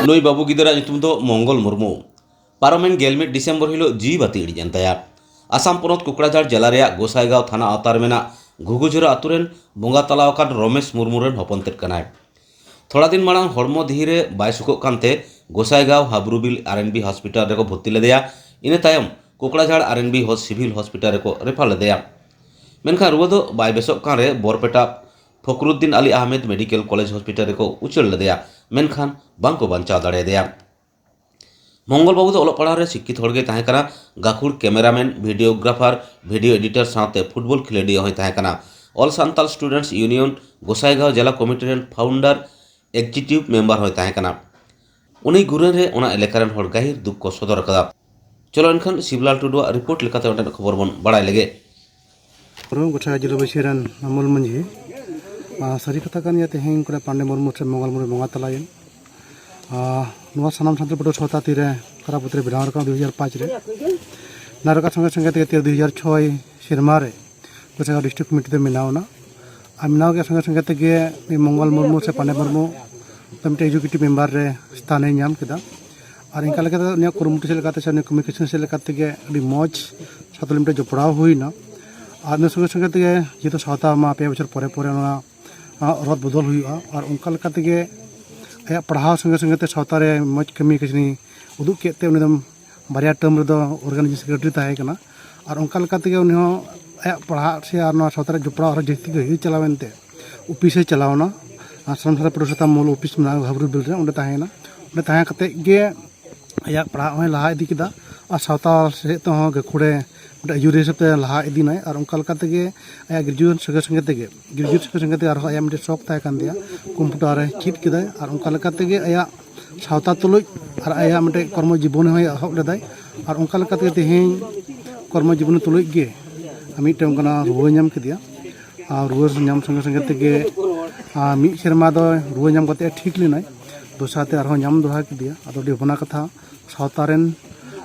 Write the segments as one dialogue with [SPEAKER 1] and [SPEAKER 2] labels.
[SPEAKER 1] नुई बाबू गिदरा दो मंगल मुर्मू पारमेन गेलमिट डिसेम्बर हिलो जी बाती इड़ीजन तया आसाम पनत कुकड़ाझाड़ जिला रे गोसाईगांव थाना आवतार मेना घुघुझुरा आतुरेन बोंगा तलावकान रमेश मुर्मुरेन हपन तेद कनाय। थोड़ा दिन मांग हड़मो देहीरे बाय सुखोग कानते गोसाईगांव हाब्रुबिल आरएनबी हॉस्पिटल रेको भर्ती लेदेया। इना तायम कुकड़ाझाड़ आरएनबी सिविल हॉस्पिटल रेको रेफार लेदेया। मेनखान रुआ दो बाय बेसोग कान रे बरपेटा फखरुद्दीन आली आहमेद मेडिकल कॉलेज हॉस्पिटल रेको उचल लेदेया। मेनखान बांको बांचाव दाड़ेदेया। मंगल बाबू दो पढ़ा रे शिक्षित होड़गे ताहे कना। गाखुड़ कैमरामैन भिडियोग्राफार भिडियो एडिटर साथे फुटबॉल खिलाड़िया होय ताहे कना। All Santal students union Gossaigaon जिला committee rain founder executive member होय ताहे कना। उनी गुरेन रे ओना एलेका रेन होड़ गाहिर दुख को सदर कदा। चलो एनखान शिवलाल टुडुआ रिपोर्ट लेकाते ओंडे खबर बन बाड़ाय लेगे।
[SPEAKER 2] गोसाईगांव जिला बसिरान अमल मंझी सारी कथा कान तेहें को पांडे मुर्मू से मंगल मुर्मू बंगा तलायन सानाम सानताल पटो छता तीरे करापुत्रे बनाव 2005 रे नारका संगे संगे 2006 सेरमा रे गोसाईगांव डिस्ट्रिक्ट कमिटी ते मिनावना मिनाव के संगे संगे मंगल मुर्मू से पांडे मुर्मू मिट्टे एग्जीक्यूटिव मेम्बर रे स्थाने नाम केदा और इनका लेकाते कुरुमुटु से लेकाते से कम्युनिकेशन से लेकाते अभी मौज सातल मिट्टे जपड़ाव हुईना और संगे संगे जेहेतु सावता मा 2 बछर परे परे रद बदल हुआ और उनका लेकाते आया पढ़ाव संगे संगे सावता रे मौज कमी कसनी उदुग केते उनी बारिया टर्म रे ऑर्गेनाइजेशन सेक्रेटरी ताहे कना और उनका लेकाते उनी आया पढ़ा से और सावता रे जपड़ा और जस्ती के चलावेनते ऑफिस चलावना सामसा पटोसता मूल ऑफिस में हाब्रुबिल रे उंडे ताहेना उंडे ताहे कते गे आया पढ़ा होय लहा इदी किदा और सावता से तो गखुड़े यूरी हिसाब से लहा इदीना और उनका लेकाते आया ग्रेजुएशन संगे और आया मिट्टे शौक ताहे कान दिया कम्प्यूटर रे चीट किदा और उनका लेकाते आया सावता तुलुज और आया मिट्टे कर्म जीवन होय एहब लेदाय और उनका लेकाते तेहें कर्म जीवन तुलुज गे मिट्टे उनका रुआ नाम किदिया और रुआ नाम संगे संगे मिद सेरमा दो रुआ नाम कते ठीक लेनाय दोसाते और नाम दोहा किदिया आदो देवना कथा सावता रेन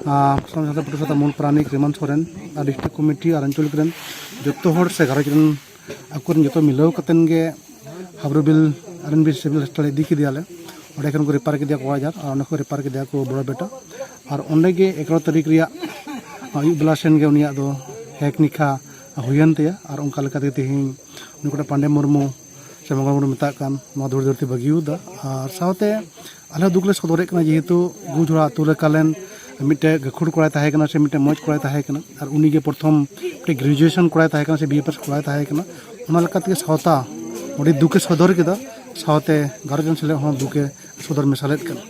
[SPEAKER 2] सामसा पटोसता मूल प्राणिक रेमन सोरेन डिस्ट्रिक्ट कमिटी और आंचलिक रेन जतो हर से घरज रेन आकुन जतो मिलाव कतेन गे हाब्रुबिल आरएनबी सिविल हॉस्पिटल इदी किदियाले ओडे खन को रिपेयर किदिया को हजार और ओने को रिपेयर किदिया को बड़ा बेटा और ओंडे गे 11 तारीख रिया आयु बेला सेन गे उनिया दो हेक निखा हुयन तया और उनका लेकाते तेहिं उनको पांडे मुर्मू से मंगल मुर्मू मेता कान नो धुड़ धुड़ती बगियुदा और सावते आले दुखले सदरे कना जेहेतु गुजरा आतु लेकालेन मिट्टे गखुड़ कोड़ा ताहे कना से मिट्टे मौज कोड़ा ताहे कना और उनी गे प्रथम मिट्टे ग्रेजुएशन कोड़ा ताहे कना से बीएफएस कोड़ा ताहे कना ओना लेकाते सावता ओडी दुखे सदर केदा सावते गार्जियन सेले हों दुखे सदर में सालेत कना।